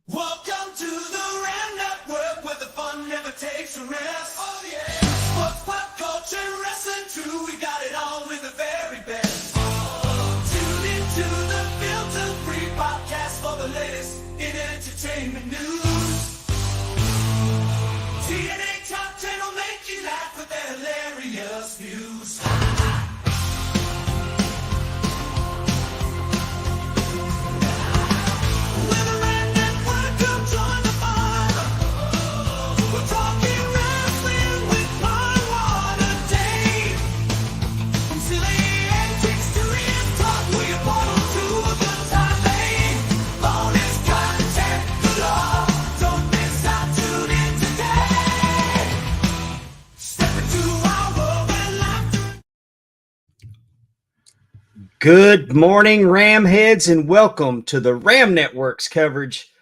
Welcome to the Ram Network, where the fun never takes a rest. Oh yeah! Sports, pop culture, wrestling too. We got it all with the very best. Tune into the filter-free podcast for the latest in entertainment news. TNA Top 10 will make you laugh with their hilarious views. Good morning, Ram heads, and welcome to the Ram Network's coverage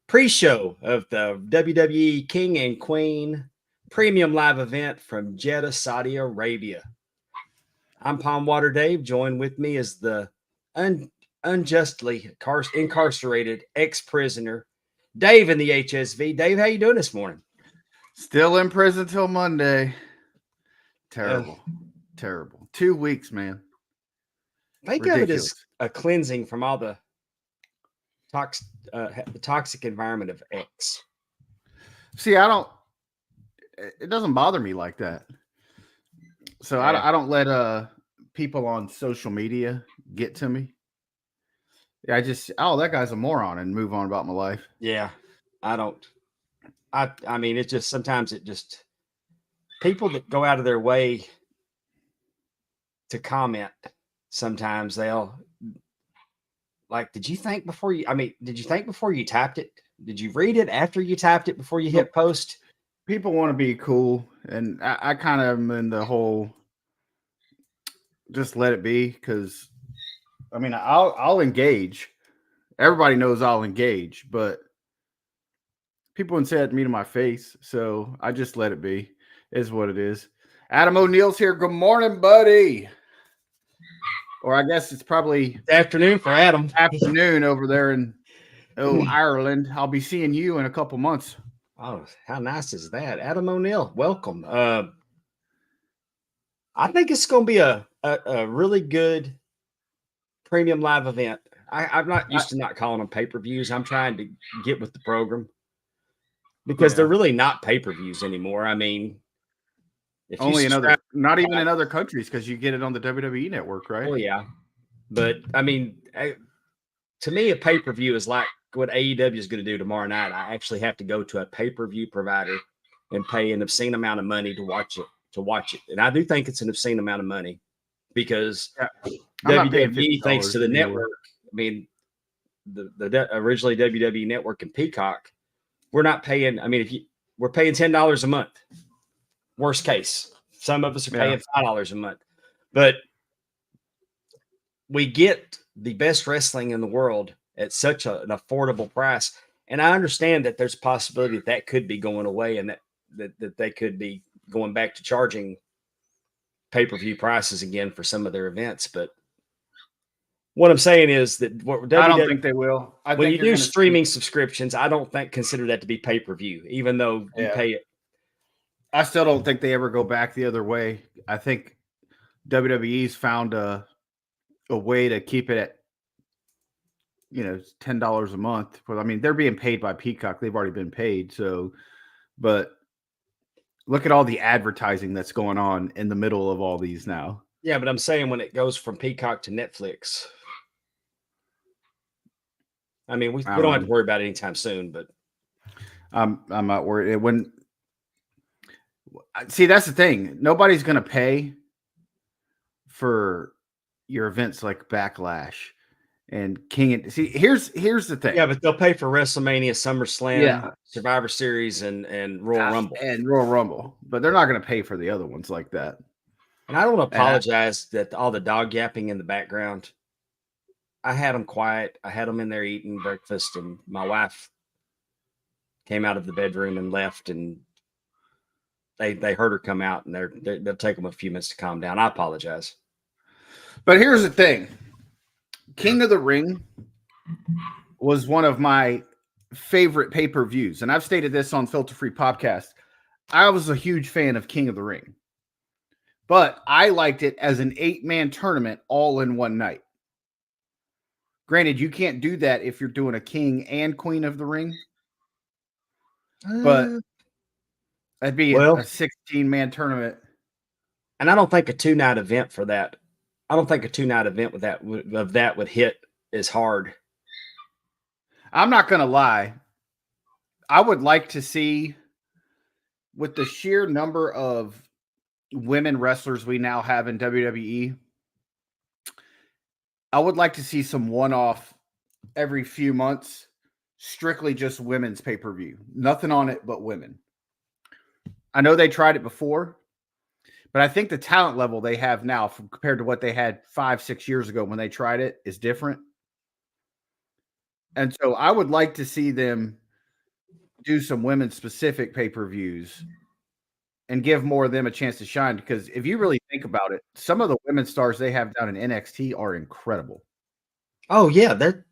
pre-show of the WWE King and Queen Premium Live event from Jeddah, Saudi Arabia. I'm Palm Water Dave. Joined with me is the unjustly incarcerated ex-prisoner Dave in the HSV. Dave, how you doing this morning? Still in prison till Monday. Terrible. 2 weeks, man. Think of it as a cleansing from all the toxic environment of X. See, it doesn't bother me like that. So yeah. I don't let people on social media get to me. I just, that guy's a moron, and move on about my life. Yeah, I don't. I mean, it's just sometimes people that go out of their way to comment. Sometimes they'll like, did you think before you typed it? Did you read it after you typed it before you hit post? People want to be cool. And I kind of am in the whole, just let it be. Cause I mean, I'll engage. Everybody knows I'll engage, but people wouldn't say that to me to my face. So I just let it be, is what it is. Adam O'Neill's here. Good morning, buddy. Or I guess it's probably afternoon for Adam. Afternoon over there in Ireland. I'll be seeing you in a couple months. Oh, how nice is that? Adam O'Neill, welcome. I think it's going to be a really good premium live event. I'm not used to not calling them pay-per-views. I'm trying to get with the program because they're really not pay-per-views anymore. I mean, only not even in other countries, because you get it on the WWE network, right? Oh yeah, but I mean, to me, a pay-per-view is like what AEW is going to do tomorrow night. I actually have to go to a pay-per-view provider and pay an obscene amount of money to watch it. And I do think it's an obscene amount of money because WWE, thanks to the network. I mean, the originally WWE Network and Peacock, we're not paying. I mean, we're paying $10 a month. Worst case, some of us are paying $5 a month, but we get the best wrestling in the world at such an affordable price. And I understand that there's a possibility that could be going away, and that they could be going back to charging pay-per-view prices again for some of their events. But what I'm saying is that I don't think they will. When you do streaming subscriptions, I don't consider that to be pay-per-view, even though you pay it. I still don't think they ever go back the other way. I think WWE's found a way to keep it at, $10 a month. But I mean, they're being paid by Peacock. They've already been paid. So, but look at all the advertising that's going on in the middle of all these now. Yeah, but I'm saying when it goes from Peacock to Netflix, I mean, we don't have to worry about it anytime soon. But I'm not worried. See, that's the thing. Nobody's going to pay for your events like Backlash and King. See, here's the thing. Yeah, but they'll pay for WrestleMania, SummerSlam, Survivor Series, and Royal Rumble. And Royal Rumble. But they're not going to pay for the other ones like that. And I don't apologize that all the dog yapping in the background. I had them quiet. I had them in there eating breakfast, and my wife came out of the bedroom and left, and they heard her come out, and they'll take them a few minutes to calm down. I apologize. But here's the thing. King of the Ring was one of my favorite pay-per-views, and I've stated this on Filter Free Podcast, I was a huge fan of King of the Ring, but I liked it as an 8-man tournament all in one night. Granted, you can't do that if you're doing a King and Queen of the Ring, but that'd be a 16-man tournament. And I don't think a 2-night event for that. I don't think a 2-night event with that would hit as hard. I'm not going to lie. I would like to see, with the sheer number of women wrestlers we now have in WWE, I would like to see some one-off every few months, strictly just women's pay-per-view. Nothing on it but women. I know they tried it before, but I think the talent level they have now compared to what they had 5-6 years ago when they tried it is different. And so I would like to see them do some women's specific pay-per-views and give more of them a chance to shine. Because if you really think about it, some of the women stars they have down in NXT are incredible. Oh yeah, the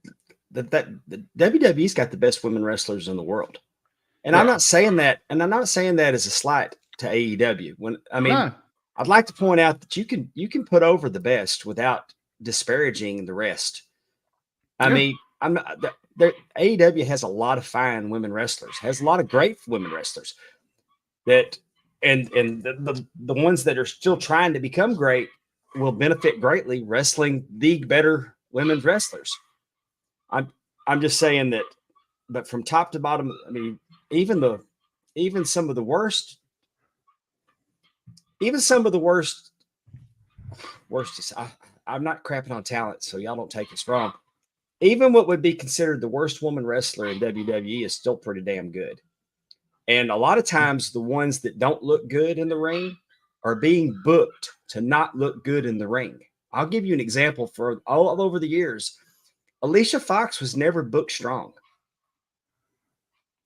WWE's got the best women wrestlers in the world. And I'm not saying that, as a slight to AEW. I'd like to point out that you can put over the best without disparaging the rest. AEW has a lot of fine women wrestlers, has a lot of great women wrestlers that, and the ones that are still trying to become great will benefit greatly wrestling the better women's wrestlers. I'm just saying that, but from top to bottom, I mean, even some of the worst, I'm not crapping on talent, so y'all don't take this wrong. Even what would be considered the worst woman wrestler in WWE is still pretty damn good. And a lot of times the ones that don't look good in the ring are being booked to not look good in the ring. I'll give you an example. For all over the years, Alicia Fox was never booked strong.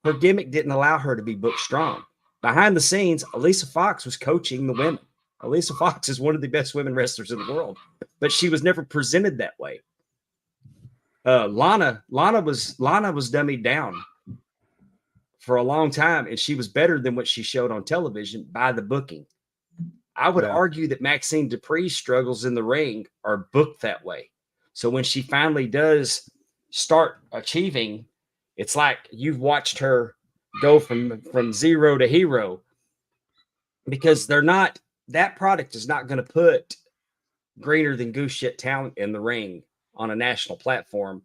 Her gimmick didn't allow her to be booked strong. Behind the scenes, Alicia Fox was coaching the women. Alicia Fox is one of the best women wrestlers in the world, but she was never presented that way. Lana was dummied down for a long time, and she was better than what she showed on television by the booking. I would argue that Maxine Dupree's struggles in the ring are booked that way. So when she finally does start achieving, it's like you've watched her go from zero to hero, because that product is not going to put greener than goose shit talent in the ring on a national platform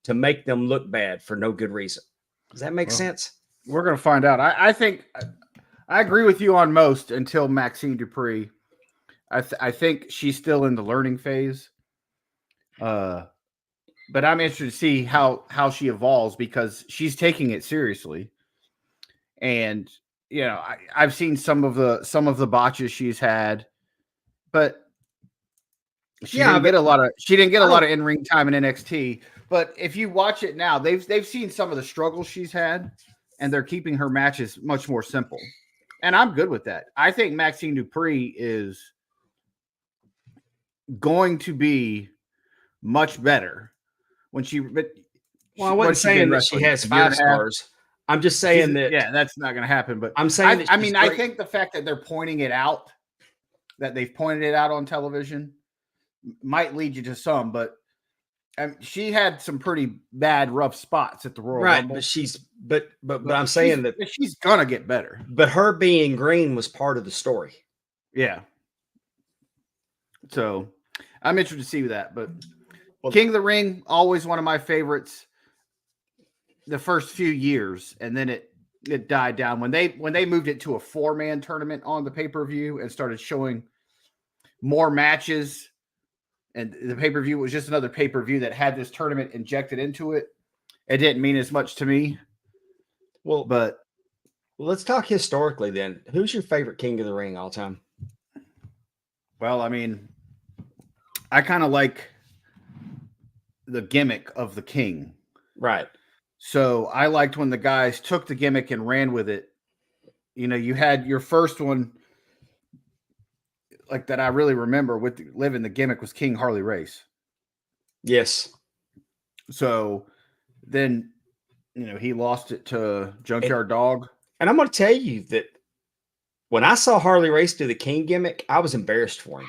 to make them look bad for no good reason. Does that make sense? We're going to find out. I think I agree with you on most until Maxine Dupree. I think she's still in the learning phase. But I'm interested to see how she evolves, because she's taking it seriously. And I've seen some of the botches she's had, but she didn't get a lot of in-ring time in NXT. But if you watch it now, they've seen some of the struggles she's had, and they're keeping her matches much more simple. And I'm good with that. I think Maxine Dupree is going to be much better when she. I wasn't saying that she has 5 stars. I'm just saying that's not going to happen. But I'm saying, I think the fact that they're pointing it out, that they've pointed it out on television, might lead you to some. But she had some pretty bad, rough spots at the Royal Rumble. But I'm saying that she's gonna get better. But her being green was part of the story. Yeah. So I'm interested to see that. But King of the Ring, always one of my favorites. The first few years, and then it died down when they moved it to a 4-man tournament on the pay-per-view and started showing more matches. And the pay-per-view was just another pay-per-view that had this tournament injected into it. It didn't mean as much to me. But let's talk historically then. Who's your favorite King of the Ring all time? Well, I mean, I kind of like the gimmick of the King. Right. So I liked when the guys took the gimmick and ran with it. You had your first one, like that I really remember with living the gimmick, was King Harley Race. Yes. So then he lost it to Junkyard Dog. And I'm going to tell you that when I saw Harley Race do the King gimmick, I was embarrassed for him.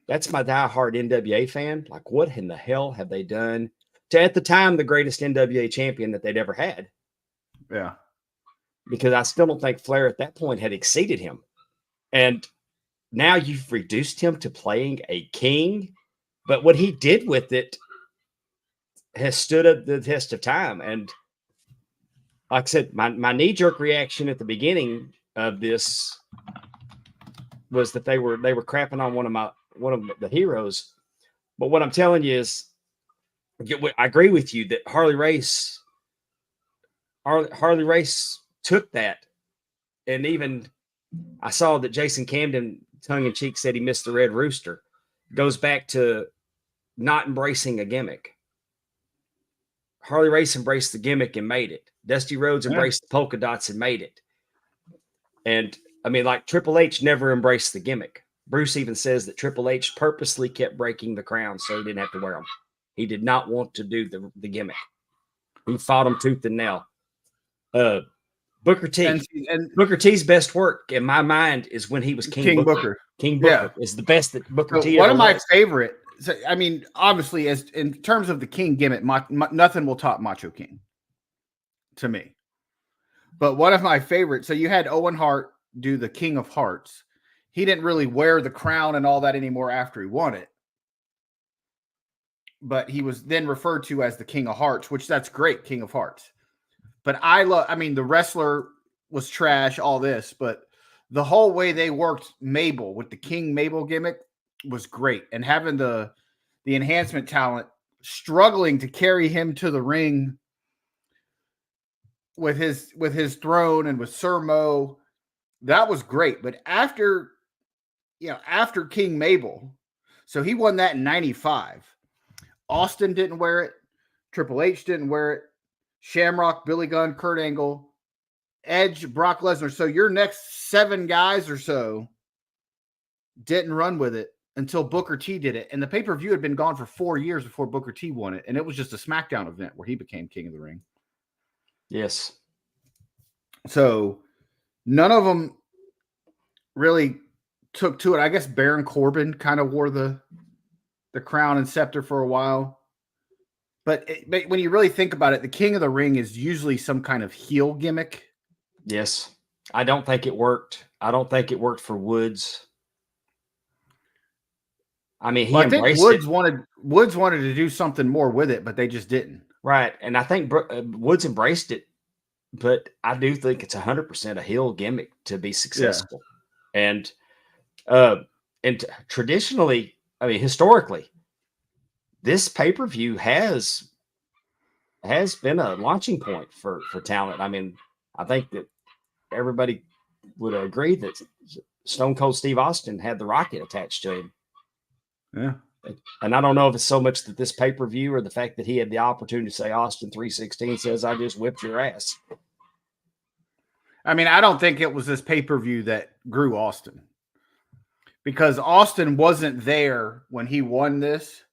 That's my diehard NWA fan. Like, what in the hell have they done to, at the time, the greatest NWA champion that they'd ever had? Yeah. Because I still don't think Flair at that point had exceeded him. And now you've reduced him to playing a king. But what he did with it has stood up the test of time. And like I said, my knee-jerk reaction at the beginning of this was that they were crapping on one of the heroes. But what I'm telling you is, I agree with you that Harley Race took that. And even I saw that Jason Camden, tongue-in-cheek, said he missed the Red Rooster. Goes back to not embracing a gimmick. Harley Race embraced the gimmick and made it. Dusty Rhodes embraced the polka dots and made it. And I mean, like, Triple H never embraced the gimmick. Bruce even says that Triple H purposely kept breaking the crown so he didn't have to wear them. He did not want to do the gimmick. He fought him tooth and nail. Booker T. And Booker T's best work in my mind is when he was King Booker. King Booker is the best that Booker T. One of my favorite. So, I mean, obviously, as in terms of the King gimmick, nothing will top Macho King to me. But one of my favorites. So you had Owen Hart do the King of Hearts. He didn't really wear the crown and all that anymore after he won it. But he was then referred to as the King of Hearts, which that's great, King of Hearts. But I mean, the wrestler was trash, all this, but the whole way they worked Mabel with the King Mabel gimmick was great. And having the enhancement talent struggling to carry him to the ring with his throne and with Sir Mo, that was great. But after King Mabel, so he won that in 95. Austin didn't wear it. Triple H didn't wear it. Shamrock, Billy Gunn, Kurt Angle, Edge, Brock Lesnar. So your next 7 guys or so didn't run with it until Booker T did it. And the pay-per-view had been gone for 4 years before Booker T won it. And it was just a SmackDown event where he became King of the Ring. Yes. So none of them really took to it. I guess Baron Corbin kind of wore the crown and scepter for a while. But when you really think about it, the King of the Ring is usually some kind of heel gimmick. Yes. I don't think it worked. I don't think it worked for Woods. I mean, I think Woods wanted to do something more with it, but they just didn't. Right. And I think Woods embraced it, but I do think it's 100% a heel gimmick to be successful. Yeah. And traditionally, I mean, historically, this pay-per-view has been a launching point for talent. I mean, I think that everybody would agree that Stone Cold Steve Austin had the rocket attached to him. Yeah. And I don't know if it's so much that this pay-per-view or the fact that he had the opportunity to say Austin 316 says, I just whipped your ass. I mean, I don't think it was this pay-per-view that grew Austin, because Austin wasn't there when he won this.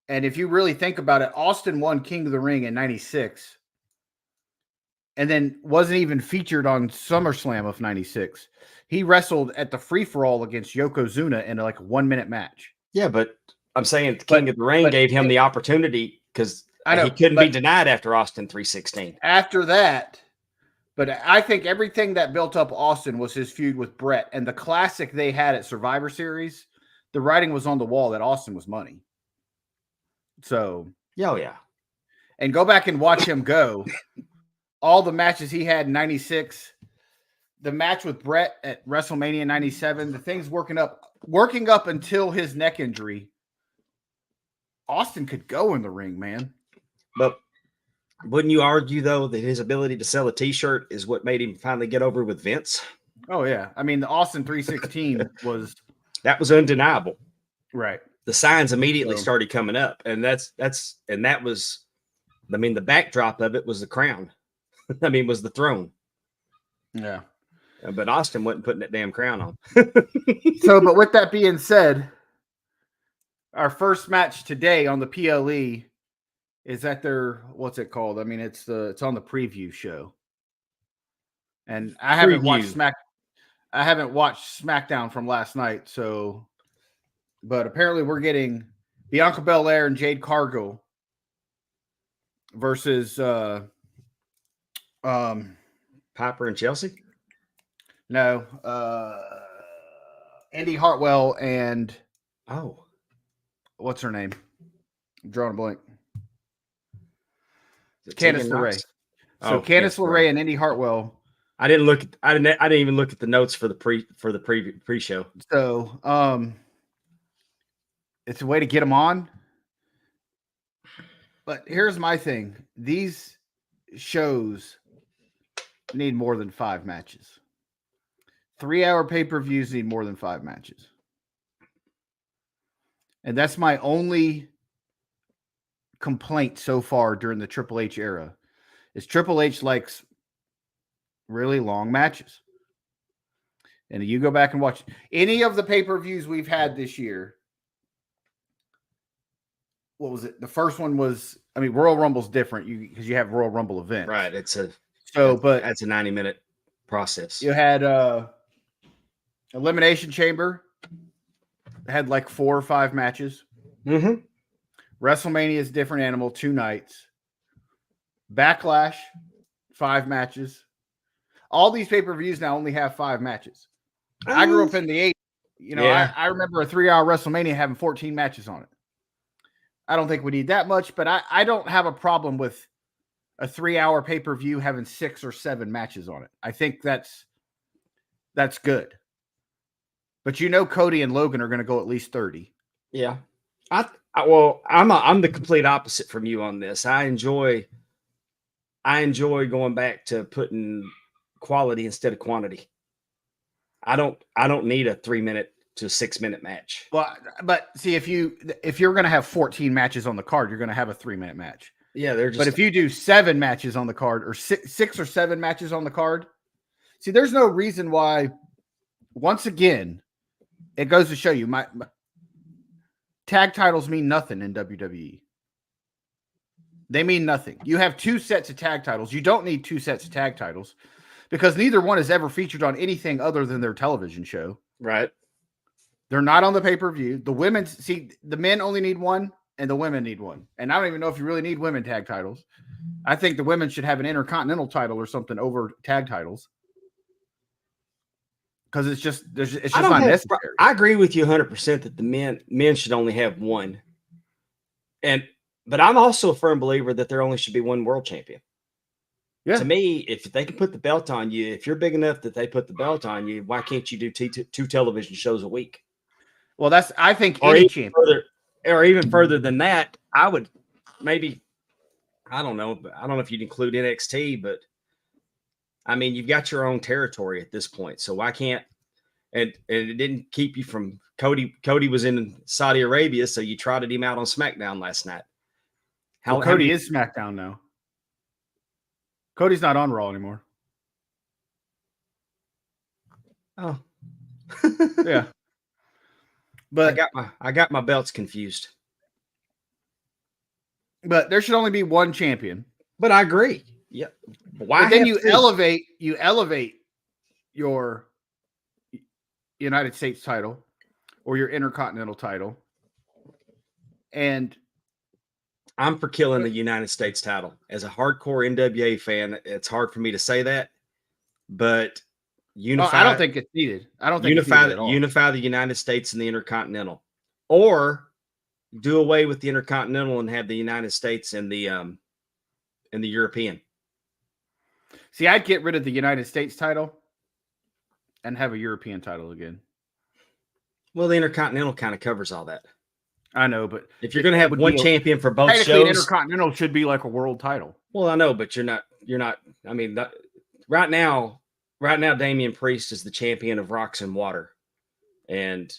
And if you really think about it, Austin won King of the Ring in 96 and then wasn't even featured on SummerSlam of 96. He wrestled at the free-for-all against Yokozuna in like a 1-minute match. Yeah, but I'm saying the King of the Ring gave him the opportunity because he couldn't be denied after Austin 316. After that, but I think everything that built up Austin was his feud with Brett and the classic they had at Survivor Series. The writing was on the wall that Austin was money. So, yeah. And go back and watch him go. All the matches he had in 96, the match with Brett at WrestleMania 97, the things working up until his neck injury. Austin could go in the ring, man. But wouldn't you argue, though, that his ability to sell a T-shirt is what made him finally get over with Vince? Oh, yeah. I mean, the Austin 316 was... That was undeniable. Right. The signs immediately started coming up. And that was, I mean, the backdrop of it was the crown. I mean, was the throne. Yeah. But Austin wasn't putting that damn crown on. So, but with that being said, our first match today on the PLE is that their what's it called? I mean, it's on the preview show. And I haven't watched SmackDown from last night, so but apparently we're getting Bianca Belair and Jade Cargill versus Piper and Chelsea. no, Indy Hartwell and what's her name? I'm drawing a blank. Candice LeRae. So Candice LeRae and Indy Hartwell. I didn't even look at the notes for the pre-show. So it's a way to get them on. But here's my thing. These shows need more than 5 matches. 3-hour pay-per-views need more than 5 matches. And that's my only complaint so far during the Triple H era. Is Triple H likes really long matches. And you go back and watch any of the pay-per-views we've had this year. What was it? The first one was, I mean, Royal Rumble's different because you have Royal Rumble events. Right. That's a 90-minute process. You had Elimination Chamber. Had like 4 or 5 matches. Mm-hmm. WrestleMania is different animal, 2 nights. Backlash, 5 matches. All these pay-per-views now only have 5 matches. I grew up in the 80s. You know, yeah. I remember a 3-hour WrestleMania having 14 matches on it. I don't think we need that much, but I don't have a problem with a 3-hour pay-per-view having 6 or 7 matches on it. I think that's good. But you know Cody and Logan are going to go at least 30. Yeah. I'm the complete opposite from you on this. I enjoy going back to putting quality instead of quantity. I don't need a 3-minute to 6-minute match. Well, but see, if you're going to have 14 matches on the card, you're going to have a 3-minute match. Yeah, they're just. But if you do 7 matches on the card or 6 or 7 matches on the card, see, there's no reason why. Once again, it goes to show you my tag titles mean nothing in WWE. They mean nothing. You have 2 sets of tag titles. You don't need 2 sets of tag titles because neither one is ever featured on anything other than their television show. Right. They're not on the pay-per-view. The men only need 1 and the women need 1. And I don't even know if you really need women tag titles. I think the women should have an intercontinental title or something over tag titles. Because it's just not necessary. I agree with you 100% that the men should only have 1. But I'm also a firm believer that there only should be 1 world champion. Yeah. To me, if they can put the belt on you, if you're big enough that they put the belt on you, why can't you do 2 television shows a week? Well, I think or even further than that, I would maybe, I don't know if you'd include NXT, but I mean, you've got your own territory at this point. So why can't, and it didn't keep you from Cody. Cody was in Saudi Arabia, so you trotted him out on SmackDown last night. Cody is SmackDown now. Cody's not on Raw anymore. Oh. Yeah. But I got my belts confused. But there should only be 1 champion. But I agree. Yeah. Why? But then you elevate your United States title or your Intercontinental title. And I'm for killing the United States title. As a hardcore NWA fan, it's hard for me to say that, but I don't think it's needed. I don't think unify the United States and the Intercontinental, or do away with the Intercontinental and have the United States and the European. See, I'd get rid of the United States title and have a European title again. Well, the Intercontinental kind of covers all that. I know, but if you're going to have 1 champion for both shows, Intercontinental should be like a world title. Well, I know, but you're not. I mean, right now, Damian Priest is the champion of Rocks and Water, and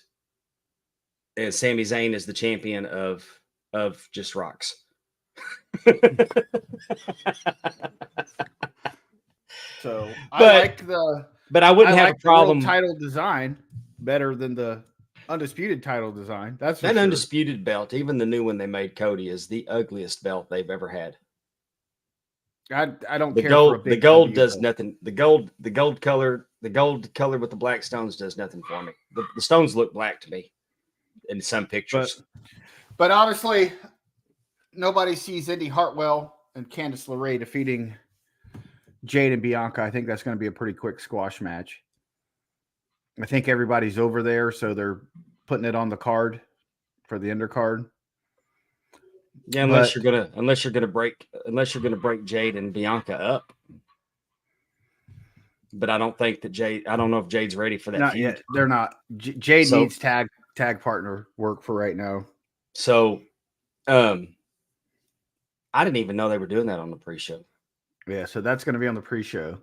Sami Zayn is the champion of just Rocks. So I like but I wouldn't have a problem. The title design better than the undisputed title design. That's for That sure. undisputed belt, even the new one they made Cody, is the ugliest belt they've ever had. I don't The care for a gold, big the gold W does belt. nothing. The gold color with the black stones does nothing for me. The stones look black to me in some pictures. But honestly, nobody sees Indy Hartwell and Candice LeRae defeating Jade and Bianca. I think that's going to be a pretty quick squash match. I think everybody's over there, so they're putting it on the card for the undercard. Yeah, unless you're gonna break Jade and Bianca up. But I don't think that Jade. I don't know if Jade's ready for that Not feud. yet. They're not. Jade needs tag partner work for right now. So, I didn't even know they were doing that on the pre-show. Yeah, so that's going to be on the pre-show.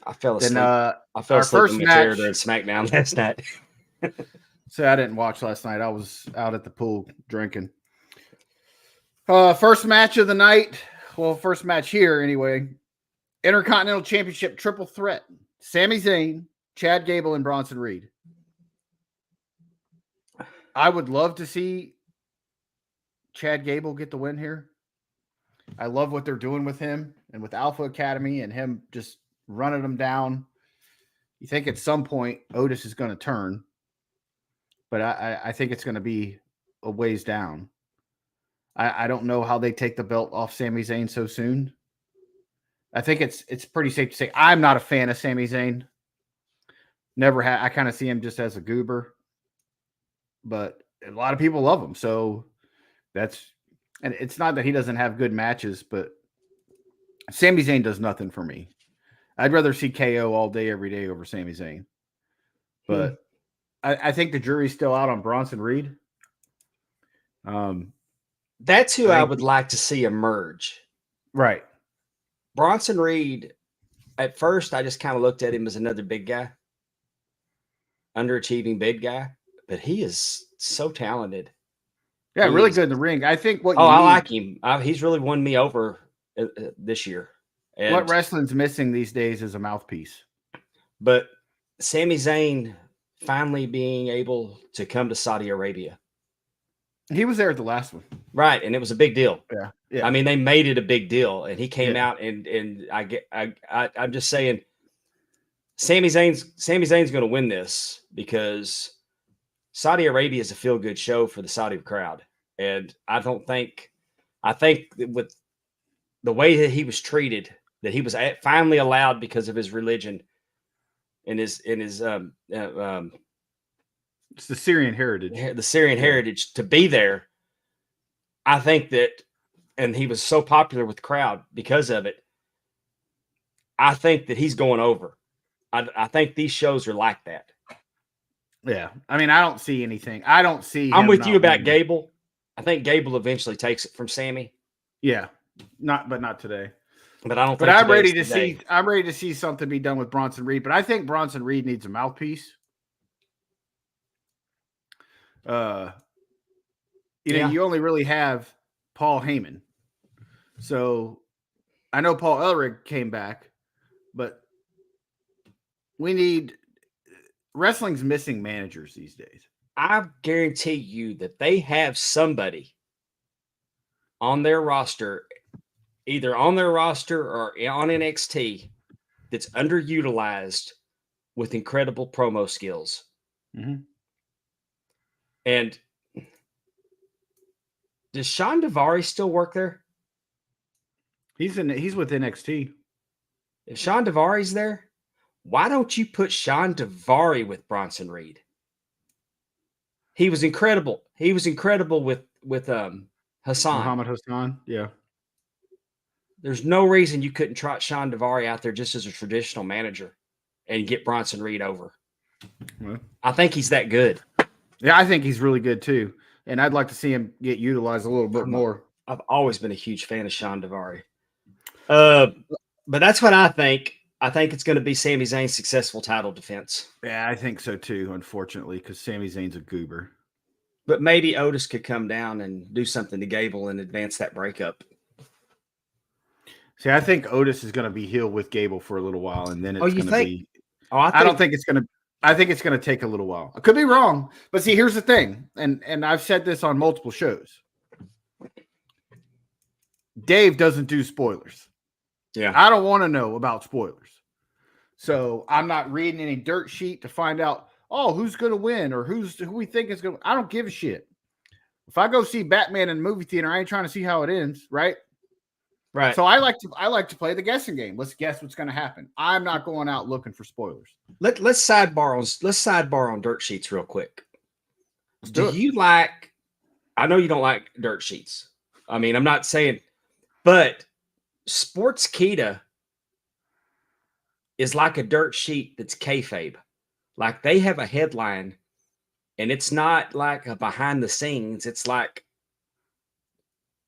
I fell asleep. Then, I fell asleep in my chair during SmackDown last night. So I didn't watch last night. I was out at the pool drinking. First match of the night. Well, first match here anyway. Intercontinental Championship triple threat. Sami Zayn, Chad Gable, and Bronson Reed. I would love to see Chad Gable get the win here. I love what they're doing with him and with Alpha Academy and him just running them down. You think at some point Otis is going to turn, but I think it's going to be a ways down. I don't know how they take the belt off Sami Zayn so soon. I think it's pretty safe to say I'm not a fan of Sami Zayn. Never had. I kind of see him just as a goober, but a lot of people love him. So and it's not that he doesn't have good matches, but Sami Zayn does nothing for me. I'd rather see KO all day, every day over Sami Zayn. But I think the jury's still out on Bronson Reed. That's who I would like to see emerge. Right. Bronson Reed, at first, I just kind of looked at him as another big guy, underachieving big guy, but he is so talented. Yeah, really good in the ring. I think what I like him. He's really won me over this year. And what wrestling's missing these days is a mouthpiece. But Sami Zayn finally being able to come to Saudi Arabia. He was there at the last one. Right, and it was a big deal. Yeah. I mean, they made it a big deal, and he came out and I'm just saying Sami Zayn's going to win this because Saudi Arabia is a feel-good show for the Saudi crowd. And I think with the way that he was treated, that he was finally allowed because of his religion and his it's the Syrian heritage. The Syrian heritage to be there. I think that, and he was so popular with the crowd because of it. I think that he's going over. I think these shows are like that. Yeah. I mean, I don't see anything. I don't see. I'm with you about Gable. I think Gable eventually takes it from Sammy. Yeah. Not today. But I don't think. But I'm ready to see. I'm ready to see something be done with Bronson Reed. But I think Bronson Reed needs a mouthpiece. You only really have Paul Heyman. So I know Paul Ellering came back, but we need wrestling's missing managers these days. I guarantee you that they have somebody on their roster, either on their roster or on NXT, that's underutilized with incredible promo skills. Mm-hmm. And does Sean Daivari still work there? He's with NXT. If Sean Daivari's there, why don't you put Sean Daivari with Bronson Reed? He was incredible. He was incredible with Hassan. Muhammad Hassan, yeah. There's no reason you couldn't trot Sean Daivari out there just as a traditional manager and get Bronson Reed over. Well, I think he's that good. Yeah, I think he's really good too. And I'd like to see him get utilized a little bit more. I've always been a huge fan of Sean Daivari. But that's what I think. I think it's going to be Sami Zayn's successful title defense. Yeah, I think so too, unfortunately, because Sami Zayn's a goober. But maybe Otis could come down and do something to Gable and advance that breakup. See, I think Otis is going to be heel with Gable for a little while, and then it's going to be. Oh, I don't think it's going to. I think it's going to take a little while. I could be wrong, but see, here's the thing, and I've said this on multiple shows. Dave doesn't do spoilers. Yeah. I don't want to know about spoilers. So I'm not reading any dirt sheet to find out, oh, who's going to win or who we think is going to. I don't give a shit. If I go see Batman in the movie theater, I ain't trying to see how it ends, right? Right. So I like to play the guessing game. Let's guess what's going to happen. I'm not going out looking for spoilers. Let's sidebar on dirt sheets real quick. do it. You like? I know you don't like dirt sheets. I mean, I'm not saying, but Sportskeeda is like a dirt sheet that's kayfabe. Like they have a headline, and it's not like a behind the scenes. It's like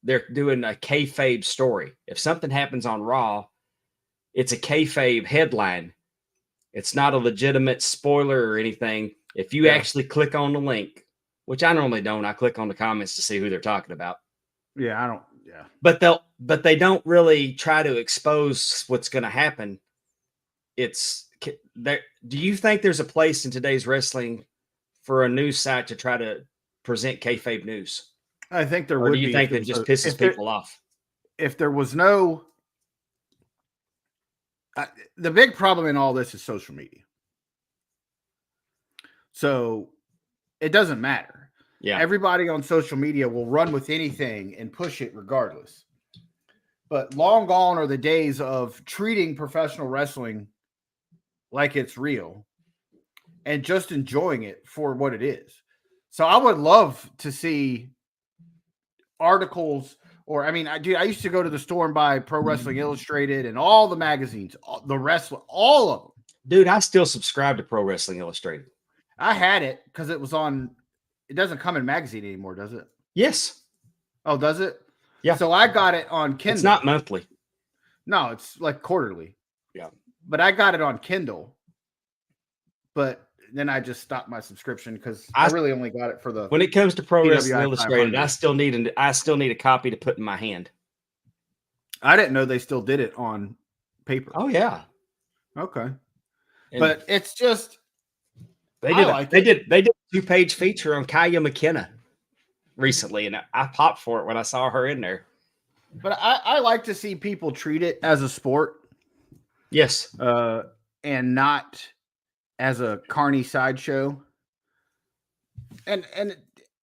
they're doing a kayfabe story. If something happens on Raw, it's a kayfabe headline. It's not a legitimate spoiler or anything. If you actually click on the link, which I normally don't, I click on the comments to see who they're talking about. Yeah, I don't. Yeah, but they don't really try to expose what's going to happen. It's there. Do you think there's a place in today's wrestling for a news site to try to present kayfabe news? I think there Or would do you be. think that just pisses people off? If there was no, the big problem in all this is social media. So it doesn't matter. Yeah. Everybody on social media will run with anything and push it regardless. But long gone are the days of treating professional wrestling like it's real and just enjoying it for what it is. So I would love to see articles, or I mean, I used to go to the store and buy Pro Wrestling Illustrated and all the magazines, the wrestling, all of them. Dude, I still subscribe to Pro Wrestling Illustrated. I had it because it was on. It doesn't come in magazine anymore, does it? Yes. Oh, does it? Yeah. So I got it on Kindle. It's not monthly. No, it's like quarterly. Yeah. But I got it on Kindle. But then I just stopped my subscription because I really only got it for the. When it comes to Pro Wrestling PWI Illustrated, 500. I still need a copy to put in my hand. I didn't know they still did it on paper. Oh yeah. Okay. And but it's just they did a 2-page feature on Kaya McKenna recently, and I popped for it when I saw her in there. But I like to see people treat it as a sport. Yes. And not as a carny sideshow. And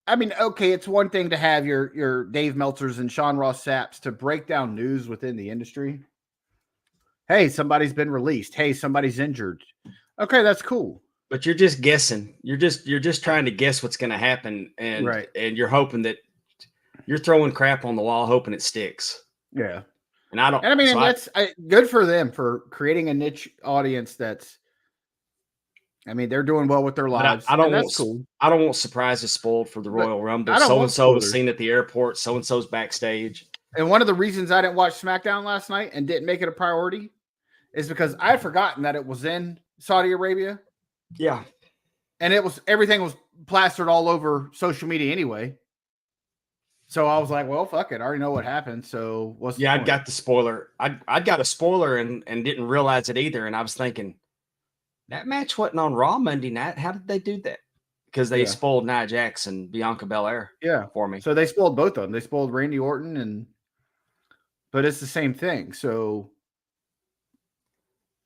I mean, okay, it's one thing to have your Dave Meltzers and Sean Ross Sapps to break down news within the industry. Hey, somebody's been released. Hey, somebody's injured. Okay, that's cool. But you're just guessing. You're just trying to guess what's going to happen, and you're hoping that you're throwing crap on the wall, hoping it sticks. Yeah. And I don't. And I mean, so that's good for them for creating a niche audience. I mean, they're doing well with their lives. I don't want cool. I don't want surprises spoiled for the Royal Rumble. So and so was seen at the airport. So and so's backstage. And one of the reasons I didn't watch SmackDown last night and didn't make it a priority is because I had forgotten that it was in Saudi Arabia. Yeah. And everything was plastered all over social media anyway. So I was like, well, fuck it. I already know what happened. So what's the point? I got the spoiler. I got a spoiler and didn't realize it either. And I was thinking, that match wasn't on Raw Monday night. How did they do that? Because they spoiled Nia Jax and Bianca Belair for me. So they spoiled both of them. They spoiled Randy Orton but it's the same thing. So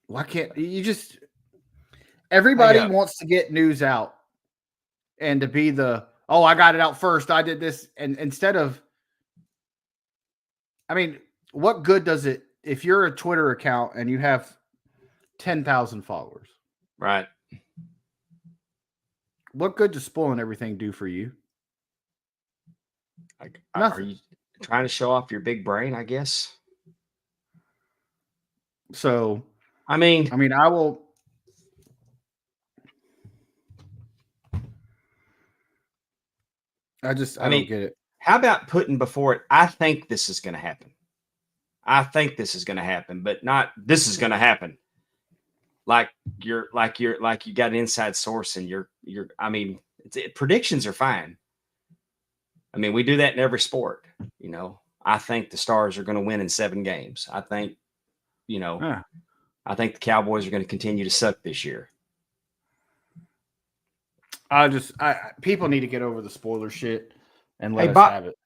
why can't you just everybody wants to get news out and to be I got it out first. I did this. And instead of, I mean, what good does it if you're a Twitter account and you have 10,000 followers? Right. What good does spoiling everything do for you? Are you trying to show off your big brain, I guess? So, I mean, I will. I don't get it. How about putting before it, I think this is going to happen. I think this is going to happen, but not this is going to happen. Like you got an inside source and I mean, predictions are fine. I mean, we do that in every sport, you know. I think the Stars are going to win in 7 games. I think, I think the Cowboys are going to continue to suck this year. People need to get over the spoiler shit and Hey, let us Bob, have it.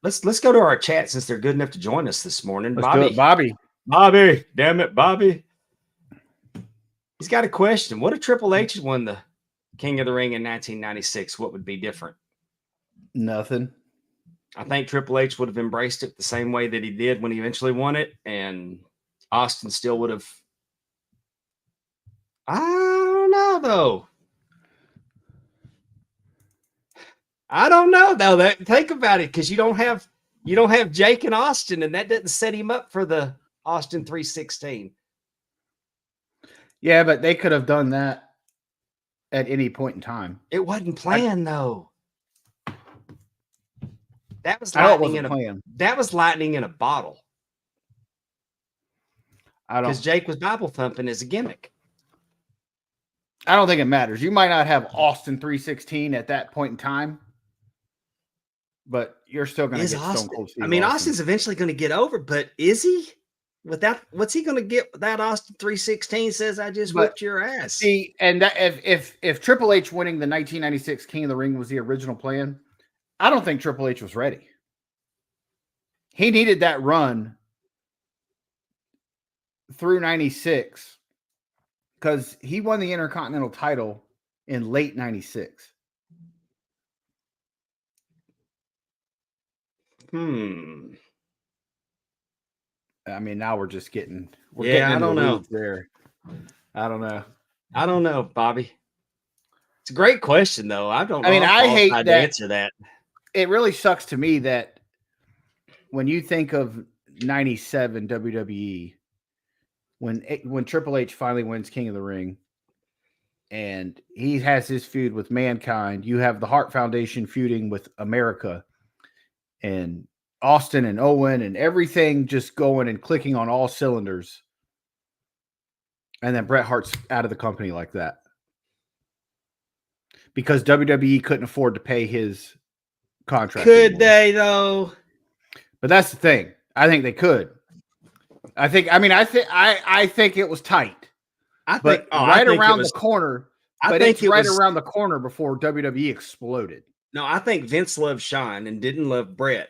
let's go to our chat since they're good enough to join us this morning. Let's do it, Bobby. Bobby, damn it, Bobby. He's got a question. What if Triple H had won the King of the Ring in 1996? What would be different? Nothing. I think Triple H would have embraced it the same way that he did when he eventually won it, and Austin still would have. I don't know though. Think about it, because you don't have Jake and Austin, and that doesn't set him up for the Austin 316. Yeah, but they could have done that at any point in time. It wasn't planned though. That was lightning in a bottle. Because Jake was Bible thumping as a gimmick. I don't think it matters. You might not have Austin 316 at that point in time, but you're still going to get Stone Cold Steve Austin. Austin's eventually going to get over, but is he? What's he going to get without Austin 316 says, I just whipped your ass? See, and that if Triple H winning the 1996 King of the Ring was the original plan, I don't think Triple H was ready. He needed that run through 96 because he won the Intercontinental title in late 96. I mean, now we're getting I don't know there. I don't know, Bobby. It's a great question, though. I don't know. I mean, I hate to answer that. It really sucks to me that when you think of 97 WWE, when Triple H finally wins King of the Ring and he has his feud with Mankind, you have the Hart Foundation feuding with America and Austin and Owen and everything just going and clicking on all cylinders. And then Bret Hart's out of the company like that. Because WWE couldn't afford to pay his contract. Could they though? But that's the thing. I think they could. I think it was tight. Around the corner. But it's right around the corner before WWE exploded. No, I think Vince loved Shawn and didn't love Bret.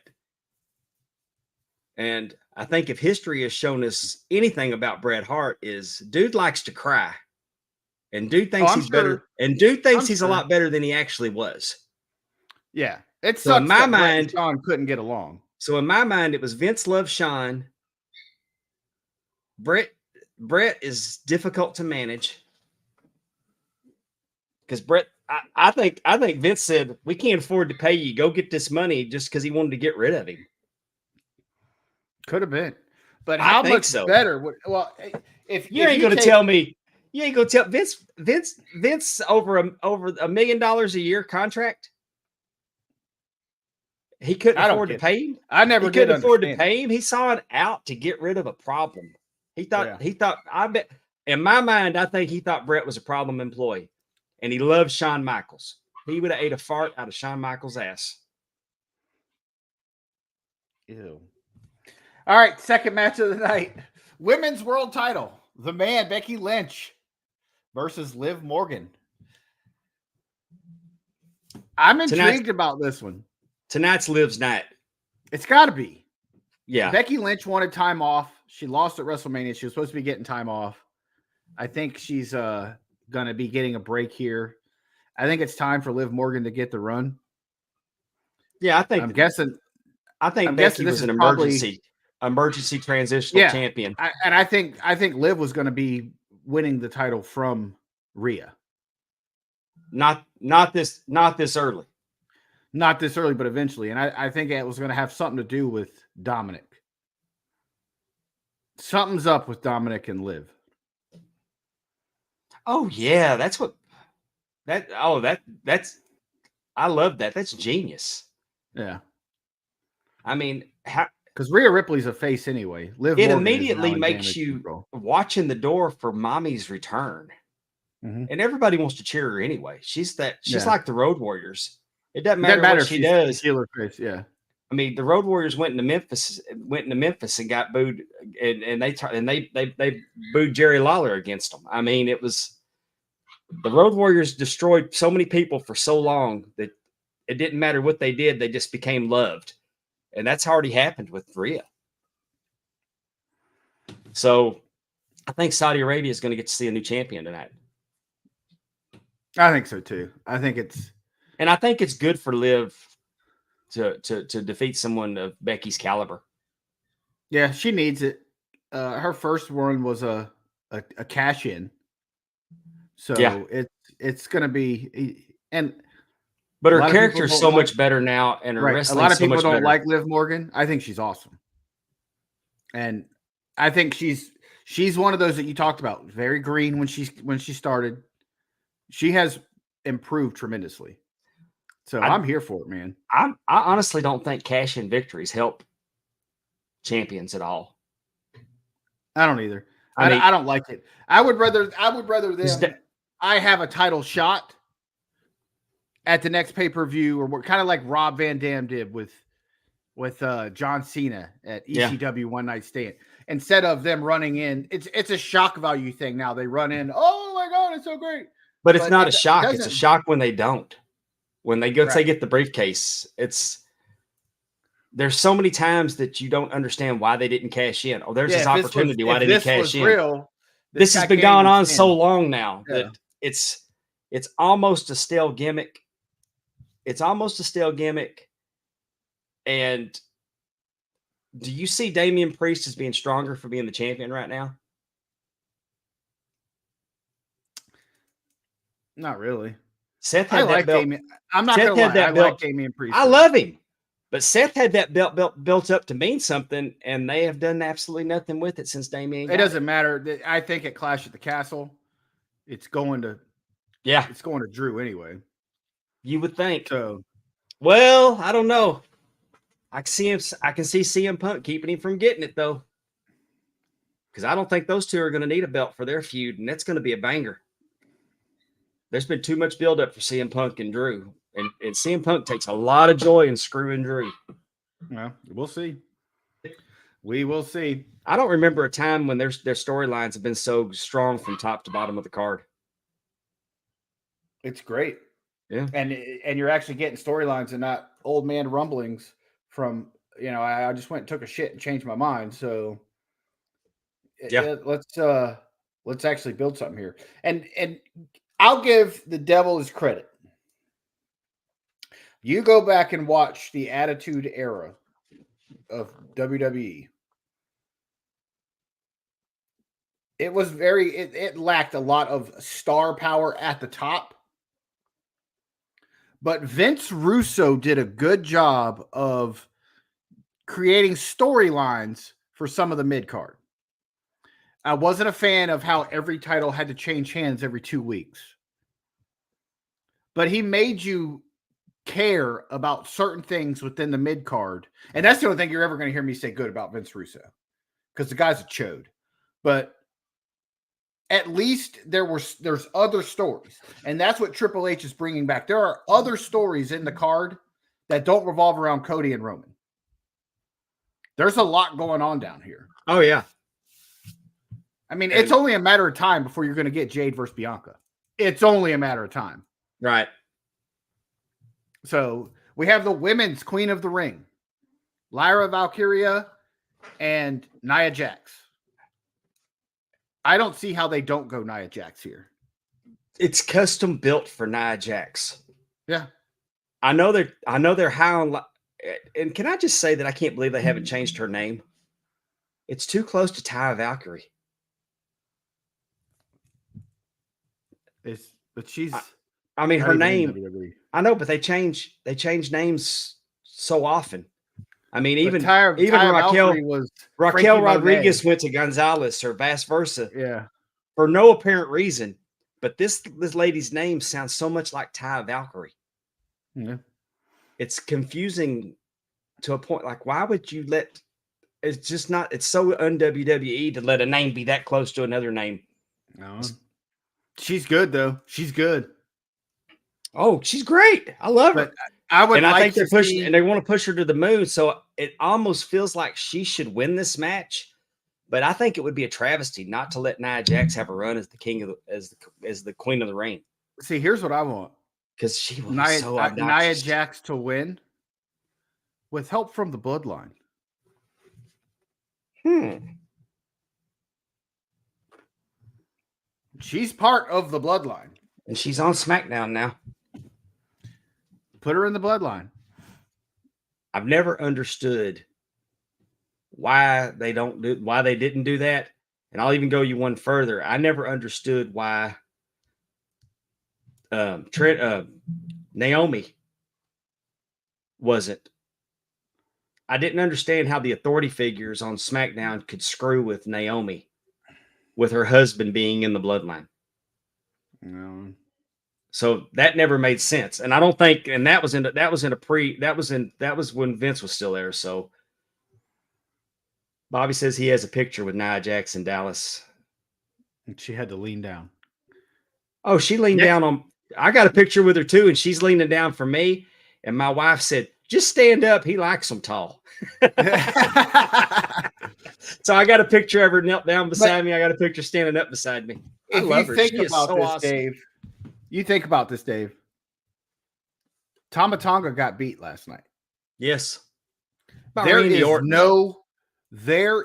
And I think if history has shown us anything about Bret Hart is dude likes to cry. And dude thinks he's better. And dude thinks he's a lot better than he actually was. Yeah. It's so in my mind, Shawn couldn't get along. So in my mind, it was Vince loved Shawn. Bret is difficult to manage. Because Bret, I think Vince said, we can't afford to pay you. Go get this money, just because he wanted to get rid of him. Could have been. But how much better would if you ain't going to tell me, you ain't going to tell Vince over $1 million a year contract? He couldn't afford to pay him. I never he couldn't afford to pay him. He saw it out to get rid of a problem. He thought, I bet in my mind, I think he thought Bret was a problem employee and he loved Shawn Michaels. He would have ate a fart out of Shawn Michaels' ass. Ew. All right. Second match of the night, women's world title, the man, Becky Lynch versus Liv Morgan. I'm intrigued about this one. Tonight's Liv's night. It's got to be. Yeah. Becky Lynch wanted time off. She lost at WrestleMania. She was supposed to be getting time off. I think she's going to be getting a break here. I think it's time for Liv Morgan to get the run. Yeah, I'm guessing Becky was an emergency transitional champion. I think Liv was going to be winning the title from Rhea. Not this early. Not this early, but eventually. And I think it was going to have something to do with Dominic. Something's up with Dominic and Liv. Oh, yeah. That's I love that. That's genius. Yeah. I mean, because Rhea Ripley's a face anyway. Liv Morgan immediately makes you watching the door for Mommy's return. Mm-hmm. And everybody wants to cheer her anyway. She's like the Road Warriors. It doesn't matter what she does. Face, yeah. I mean, the Road Warriors went into Memphis and got booed, and they booed Jerry Lawler against them. I mean, it was The Road Warriors destroyed so many people for so long that it didn't matter what they did; they just became loved, and that's already happened with Rhea. So, I think Saudi Arabia is going to get to see a new champion tonight. I think so too. I think it's good for Liv to defeat someone of Becky's caliber. Yeah, she needs it. Her first one was a cash in, so Yeah. it's going to be But a her lot of character people is don't so like- much better now, and her right. A wrestling lot of so people much don't better. like Liv Morgan. I think she's awesome, and I think she's one of those that you talked about. Very green when she started. She has improved tremendously. So I'm here for it, man. I honestly don't think cash-in victories help champions at all. I don't either. I mean- I don't like it. I would rather Is them. that- I have a title shot at the next pay-per-view, or kind of like Rob Van Dam did with John Cena at ECW One Night Stand. Instead of them running in, it's a shock value thing now. They run in, oh my god, it's so great. But it's not a shock. It's a doesn't- shock when they don't. When they go, Right. they get the briefcase. There's so many times that you don't understand why they didn't cash in. Oh, there's this opportunity. Why didn't he cash in? Real, this has been going on so long now Yeah. that it's almost a stale gimmick. It's almost a stale gimmick. And do you see Damian Priest as being stronger for being the champion right now? Not really. Seth I had that like belt. Damian. I'm not Seth gonna had lie. that I belt. like Damian Priest. I love him. But Seth had that belt built up to mean something, and they have done absolutely nothing with it since Damian. It doesn't matter. I think at Clash at the Castle, it's going to Drew anyway. You would think. So, well, I don't know. I can see CM Punk keeping him from getting it though, because I don't think those two are going to need a belt for their feud, and that's going to be a banger. There's been too much buildup for CM Punk and Drew, and CM Punk takes a lot of joy in screwing Drew. well, we'll see. We will see. I don't remember a time when their storylines have been so strong from top to bottom of the card. It's great. Yeah. And you're actually getting storylines and not old man rumblings from, I just went and took a shit and changed my mind. So let's actually build something here. And I'll give the devil his credit. You go back and watch the Attitude Era of WWE. It was it lacked a lot of star power at the top. But Vince Russo did a good job of creating storylines for some of the mid-card. I wasn't a fan of how every title had to change hands every 2 weeks. But he made you care about certain things within the mid-card. And that's the only thing you're ever going to hear me say good about Vince Russo. Because the guy's a chode. But at least there's other stories. And that's what Triple H is bringing back. There are other stories in the card that don't revolve around Cody and Roman. There's a lot going on down here. Oh, yeah. I mean, it's only a matter of time before you're going to get Jade versus Bianca. It's only a matter of time. Right. So we have the women's Queen of the Ring, Lyra Valkyria and Nia Jax. I don't see how they don't go Nia Jax here. It's custom built for Nia Jax. Yeah. I know they're high on, and can I just say that I can't believe they haven't changed her name? It's too close to Taya Valkyrie. But she's. I mean, her name. WWE. I know, but they change names so often. I mean, even Raquel Rodriguez went to Gonzalez or vice versa. Yeah. For no apparent reason. But this lady's name sounds so much like Taya Valkyrie. Yeah. It's confusing to a point. Like, why would you let? It's just not. It's so un-WWE to let a name be that close to another name. No. She's good though. She's good. Oh, she's great. I love her. I think they're pushing, and they want to push her to the moon. So it almost feels like she should win this match But I think it would be a travesty not to let Nia Jax have a run as the king of as the queen of the ring, See, here's what I want: because she will be so Nia obnoxious. Jax to win with help from the bloodline. She's part of the bloodline. And she's on SmackDown now. Put her in the bloodline. I've never understood why they didn't do that. And I'll even go you one further. I never understood why Naomi wasn't. I didn't understand how the authority figures on SmackDown could screw with Naomi, with her husband being in the bloodline. No. So that never made sense. And I don't think, and that was when Vince was still there. So Bobby says he has a picture with Nia Jax in Dallas. And she had to lean down. Oh, she leaned down on, I got a picture with her too. And she's leaning down for me. And my wife said, just stand up. He likes them tall. So I got a picture of her knelt down beside me. I got a picture standing up beside me. I love her. Think she is about so this, awesome. Dave. You think about this, Dave. Tama Tonga got beat last night. Yes. There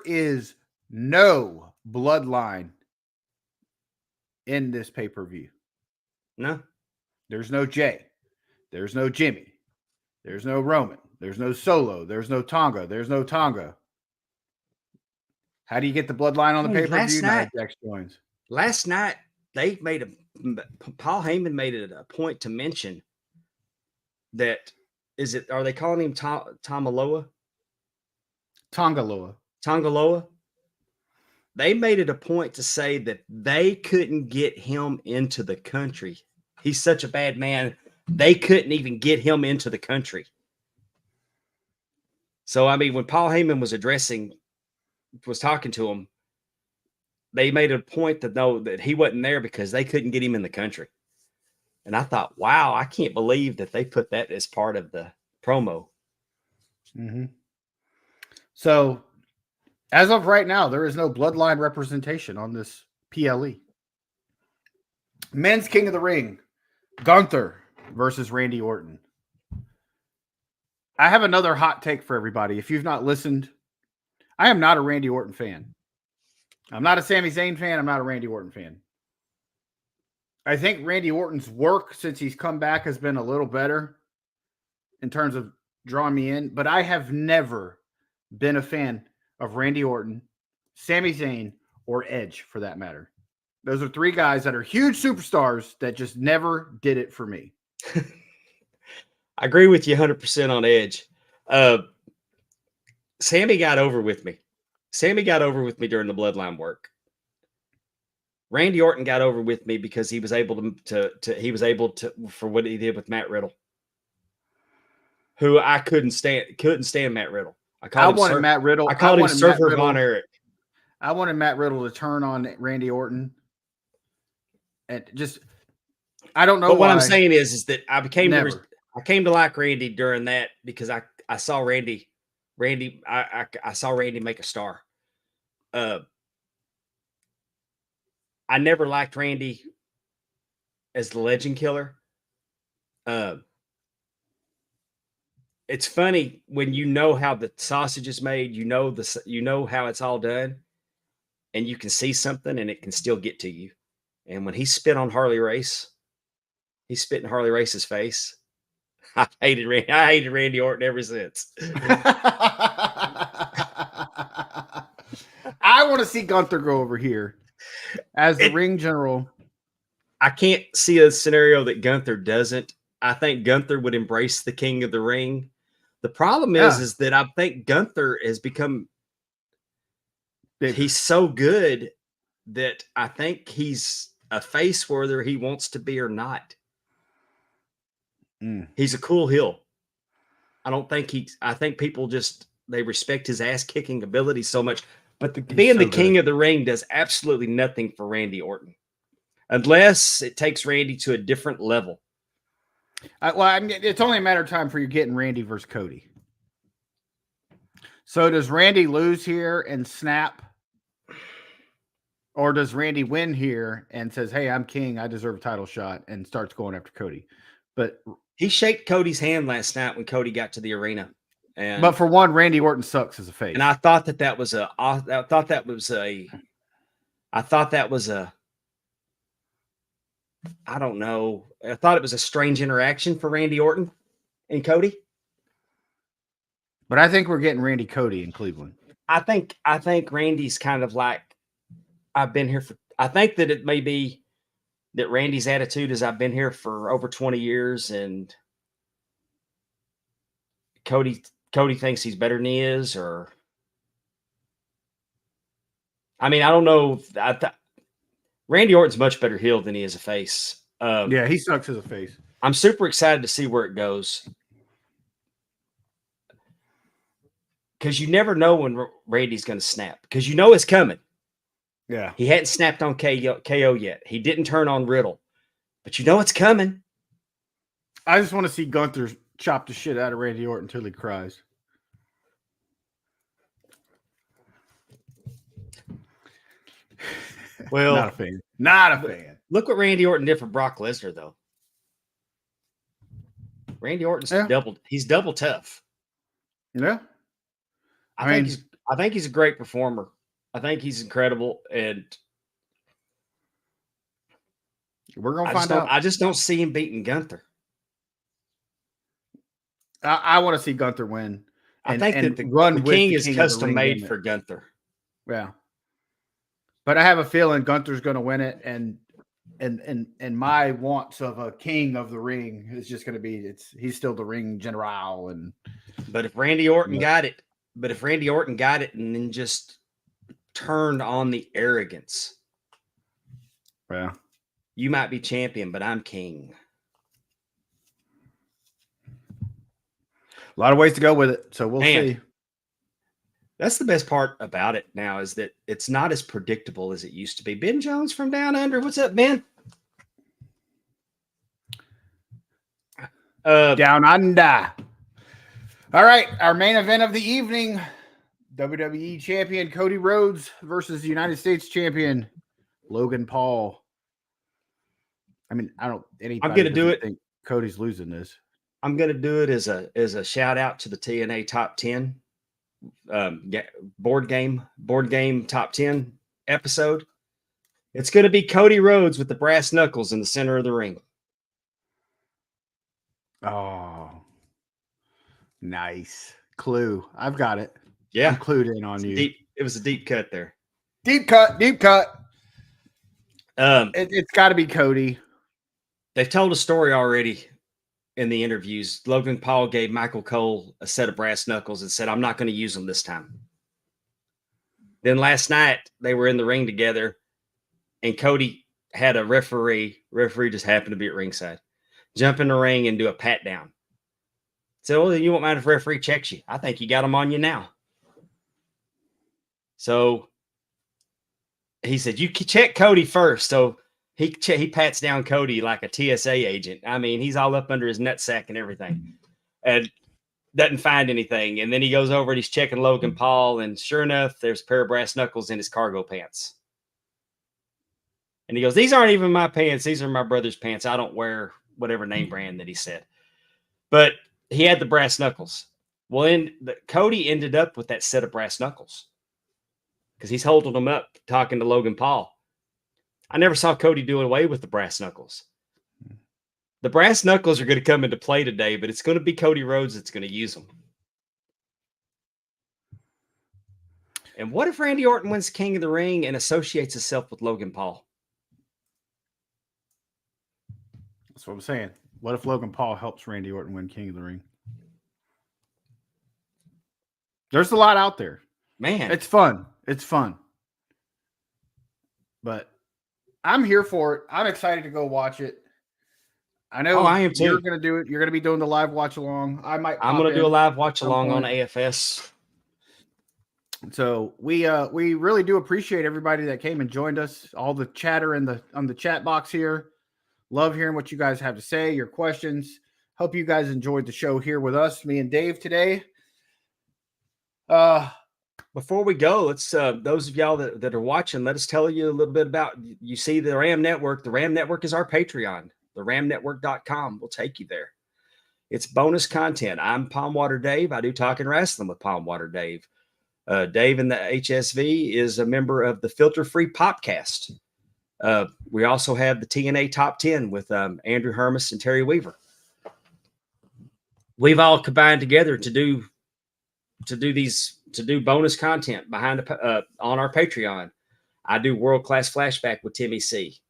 is no bloodline in this pay-per-view. No. There's no Jay. There's no Jimmy. There's no Roman. There's no Solo. There's no Tonga. There's no Tonga. How do you get the bloodline on the pay-per-view? Nia Jax joins. Last night, Paul Heyman made it a point to mention that, are they calling him Tongaloa? Tongaloa? They made it a point to say that they couldn't get him into the country. He's such a bad man. They couldn't even get him into the country. So, I mean, when Paul Heyman was talking to him, they made a point to know that he wasn't there because they couldn't get him in the country. And I thought, wow, I can't believe that they put that as part of the promo. Mm-hmm. So, as of right now, there is no bloodline representation on this PLE. Men's King of the Ring, Gunther versus Randy Orton. I have another hot take for everybody. If you've not listened, I am not a Randy Orton fan. I'm not a Sami Zayn fan. I'm not a Randy Orton fan. I think Randy Orton's work since he's come back has been a little better in terms of drawing me in, but I have never been a fan of Randy Orton, Sami Zayn, or Edge for that matter. Those are three guys that are huge superstars that just never did it for me. I agree with you 100% on Edge. Sammy got over with me. Sammy got over with me during the bloodline work. Randy Orton got over with me because he was able to for what he did with Matt Riddle, who I couldn't stand Matt Riddle. I wanted Matt Riddle. I called him Surfer Von Erich. I wanted Matt Riddle to turn on Randy Orton, and just I don't know. But what I'm saying is that I came to like Randy during that because I saw Randy. I saw Randy make a star. I never liked Randy as the legend killer. It's funny when you know how the sausage is made, you know how it's all done, and you can see something and it can still get to you. And when he spit on Harley Race, he spit in Harley Race's face. I hated Randy Orton ever since. I want to see Gunther go over here as the ring general. I can't see a scenario that Gunther doesn't. I think Gunther would embrace the King of the Ring. The problem is that I think Gunther has become bigger. He's so good that I think he's a face whether he wants to be or not. He's a cool heel. I think people they respect his ass kicking ability so much, but being the King of the Ring does absolutely nothing for Randy Orton unless it takes Randy to a different level. It's only a matter of time for you getting Randy versus Cody. So does Randy lose here and snap Or does Randy win here and says, "Hey, I'm king. I deserve a title shot," and starts going after Cody? But He shook Cody's hand last night when Cody got to the arena, and for one, Randy Orton sucks as a face. and I thought that was a I don't know. I thought it was a strange interaction for Randy Orton and Cody. But I think we're getting Randy Cody in Cleveland. I think Randy's kind of like, I've been here for. I think that it may be that Randy's attitude is, I've been here for over 20 years, and Cody thinks he's better than he is, or I mean, I don't know. Randy Orton's much better heel than he is a face. Yeah, he sucks as a face. I'm super excited to see where it goes, because you never know when Randy's going to snap, because you know it's coming. Yeah. He hadn't snapped on KO yet. He didn't turn on Riddle, but you know it's coming. I just want to see Gunther chop the shit out of Randy Orton until he cries. Well, not a fan. Not a fan. Look what Randy Orton did for Brock Lesnar, though. Randy Orton's he's double tough. Yeah. I think he's a great performer. I think he's incredible, and we're gonna find out. I just don't see him beating Gunther. I want to see Gunther win. I think that the King is custom made for Gunther. Yeah, but I have a feeling Gunther's going to win it, and my wants of a king of the ring is just going to be he's still the ring general. But if Randy Orton got it, and then just turned on the arrogance, yeah, you might be champion, but I'm king. A lot of ways to go with it, so we'll see. That's the best part about it now, is that it's not as predictable as it used to be. Ben Jones from Down Under. What's up, Ben? Down Under. All right, our main event of the evening, WWE Champion Cody Rhodes versus United States Champion Logan Paul. I mean, I'm going to do it. Think Cody's losing this. I'm going to do it as a shout out to the TNA Top 10 board game Top 10 episode. It's going to be Cody Rhodes with the brass knuckles in the center of the ring. Oh, nice clue. I've got it. Yeah, I'm clued in on you. It was a deep cut there. Deep cut. It's got to be Cody. They've told a story already in the interviews. Logan Paul gave Michael Cole a set of brass knuckles and said, "I'm not going to use them this time." Then last night they were in the ring together, and Cody had a referee. Referee just happened to be at ringside. Jump in the ring and do a pat down. So, well, you won't mind if referee checks you. I think you got them on you now. So he said, "You check Cody first." So he pats down Cody like a TSA agent. I mean, he's all up under his nutsack and everything, and doesn't find anything. And then he goes over and he's checking Logan Paul, and sure enough, there's a pair of brass knuckles in his cargo pants. And he goes, "These aren't even my pants. These are my brother's pants. I don't wear whatever name brand that he said." But he had the brass knuckles. Well, Cody ended up with that set of brass knuckles because he's holding them up, talking to Logan Paul. I never saw Cody do away with the brass knuckles. The brass knuckles are going to come into play today, but it's going to be Cody Rhodes that's going to use them. And what if Randy Orton wins King of the Ring and associates himself with Logan Paul? That's what I'm saying. What if Logan Paul helps Randy Orton win King of the Ring? There's a lot out there. Man. It's fun. But I'm here for it. I'm excited to go watch it. I know I am too. You're going to do it. You're going to be doing the live watch along. I'm going to do a live watch along on AFS. So we really do appreciate everybody that came and joined us. All the chatter on the chat box here. Love hearing what you guys have to say, your questions. Hope you guys enjoyed the show here with us, me and Dave today. Before we go, let's those of y'all that are watching, let us tell you a little bit about, you see the Ram Network. The Ram Network is our Patreon. The ramnetwork.com will take you there. It's bonus content. I'm Palmwater Dave. I do Talking Wrestling with Palmwater Dave. Dave in the HSV is a member of the Filter Free Popcast. We also have the TNA Top 10 with Andrew Hermes and Terry Weaver. We've all combined together to do bonus content behind the on our Patreon. I do World Class Flashback with Timmy C.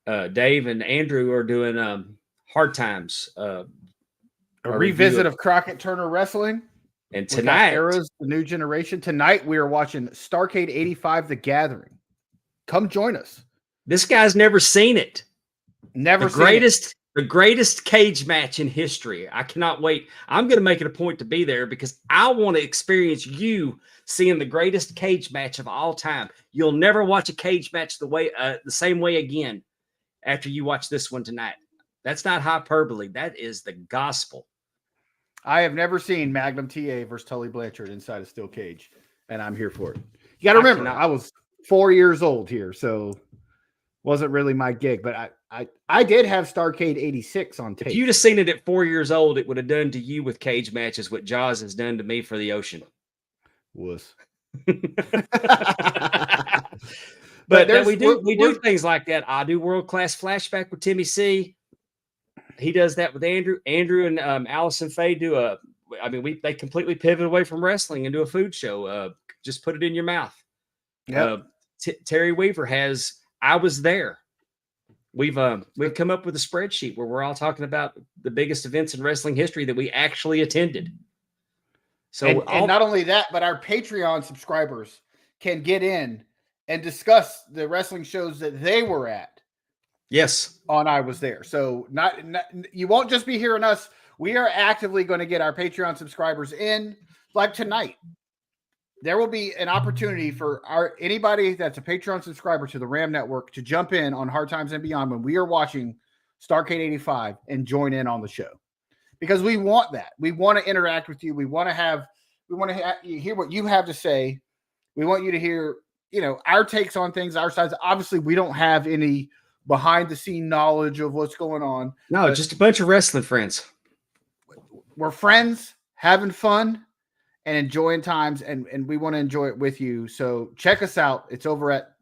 Dave and Andrew are doing Hard Times. A revisit of Crockett Turner Wrestling. And tonight, Eras, the new generation. Tonight we are watching Starrcade 85: The Gathering. Come join us. This guy's never seen it. Never seen it. The greatest cage match in history. I cannot wait. I'm going to make it a point to be there because I want to experience you seeing the greatest cage match of all time. You'll never watch a cage match the same way again after you watch this one tonight. That's not hyperbole. That is the gospel. I have never seen Magnum TA versus Tully Blanchard inside a steel cage, and I'm here for it. You got to remember, I was 4 years old here, so wasn't really my gig, but I did have Starrcade 86 on tape. If you'd have seen it at 4 years old, it would have done to you with cage matches what Jaws has done to me for the ocean. Was. But we do things like that. I do World Class Flashback with Timmy C. He does that with Andrew. Andrew and Allison Faye do they completely pivot away from wrestling and do a food show. Just put it in your mouth. Yep. Terry Weaver has I Was There. We've come up with a spreadsheet where we're all talking about the biggest events in wrestling history that we actually attended. So and not only that, but our Patreon subscribers can get in and discuss the wrestling shows that they were at. Yes. On I Was There. So not you won't just be hearing us. We are actively going to get our Patreon subscribers in. Like tonight, there will be an opportunity for anybody that's a Patreon subscriber to the Ram Network to jump in on Hard Times and Beyond when we are watching Starrcade 85 and join in on the show. Because we want that. We want to interact with you. We want to hear what you have to say. We want you to hear, our takes on things, our sides. Obviously, we don't have any behind the scene knowledge of what's going on. No, just a bunch of wrestling friends. We're friends, having fun and enjoying times, and we want to enjoy it with you. So check us out. It's over at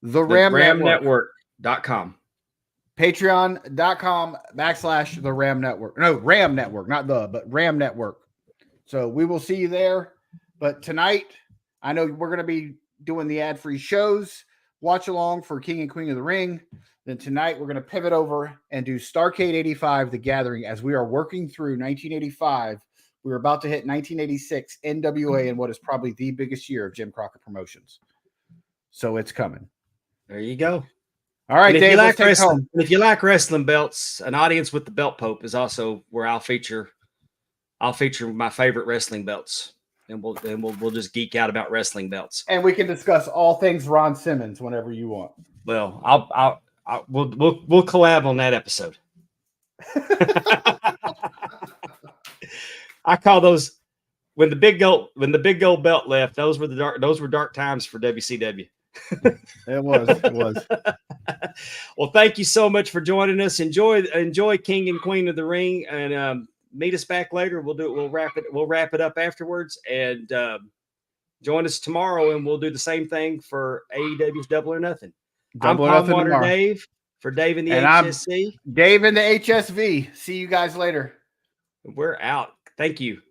the ramnetwork.com. Patreon.com/the Ram Network. No, Ram Network, not but Ram Network. So we will see you there. But tonight, I know we're going to be doing the ad-free shows. Watch along for King and Queen of the Ring. Then tonight we're going to pivot over and do Starrcade 85, The Gathering, as we are working through 1985. We're about to hit 1986 NWA in what is probably the biggest year of Jim Crockett Promotions. So it's coming. There you go. All right, Dave, if you like wrestling belts, an audience with the Belt Pope is also where I'll feature my favorite wrestling belts. And we'll just geek out about wrestling belts, and we can discuss all things Ron Simmons whenever you want. Well, we'll collab on that episode. I call those when the big gold belt left. Those were dark times for WCW. It was. Well, thank you so much for joining us. Enjoy King and Queen of the Ring, and meet us back later. We'll wrap it up afterwards, and join us tomorrow, and we'll do the same thing for AEW's Double or Nothing. I'm Palmwater Dave for Dave in the HSC. I'm Dave in the HSV. See you guys later. We're out. Thank you.